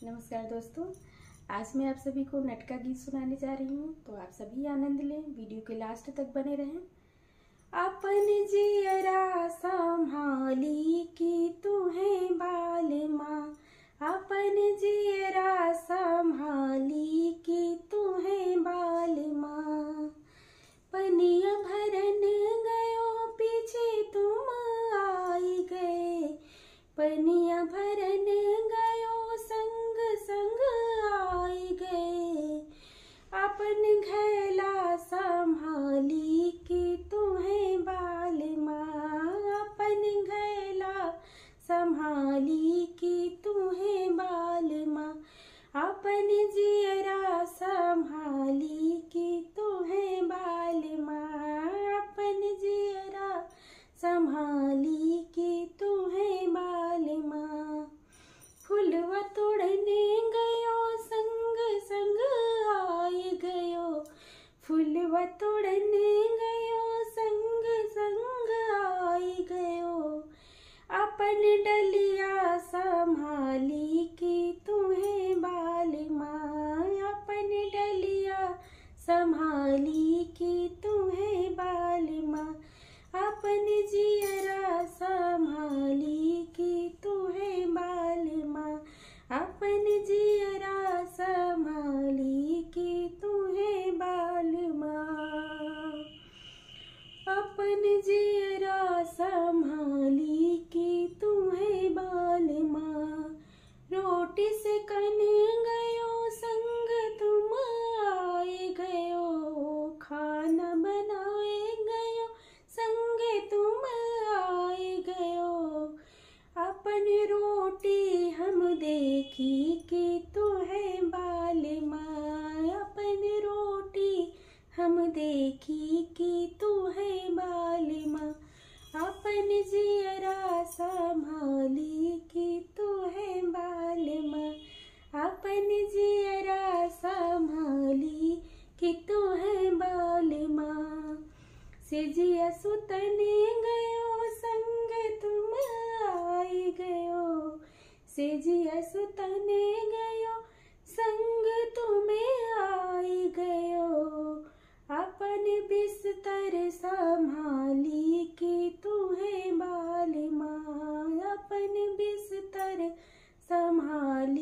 नमस्कार दोस्तों, आज मैं आप सभी को नट का गीत सुनाने जा रही हूँ। तो आप सभी आनंद लें, वीडियो के लास्ट तक बने रहें। अपन जियरा संभाली की तुम्हें बाल माँ, अपन जियरा संभाली की तुम्हें बाल माँ। पनिया भरन गयो पीछे तुम आई गए, पनिया भरन गयो संग संग आई गए। अपन घैला संभाली की तुम्हें बाल माँ, अपन घैला संभाली की तुम्हें बाल माँ। अपन जियरा संभाली की तुम्हें बाल माँ, अपन जियरा संभाली की तुम्हें बाल माँ। फुलवा तोड़ने गयो संग संग आई गयो, फुलवा तोड़ने गयो संग संग आई गयो। अपन डलिया संभाली की तुम्हें बाल माँ, अपन डलिया संभाली की तुम्हें बाल माँ। अपन जियरा संभाली की तुम्हें बाल माँ, अपन जियरा संभाली की तुम्हें बाल माँ। अपन जियरा संभाली की तुम्हें बाल माँ। रोटी से कने गयो संग तुम आए गयो, खाना बनाए गयो संगे तुम आए गयो। अपन रोटी हम देखी कि तुम्हें बाल माँ, अपन रोटी हम देखी कि तुम्हें बाल माँ। अपन जियरा संभाली कि तुम्हें बाल माँ, अपन जियरा संभाली कि तुम्हें बाल माँ। सिजिया सुतने गयो संग तुम आई गयो, सिजिया सुतने गयो संग तुम्हें आई गयो। अपन बिस्तर संभाली कि तुम्हें बाल माँ, अपन बिस्तर संभाली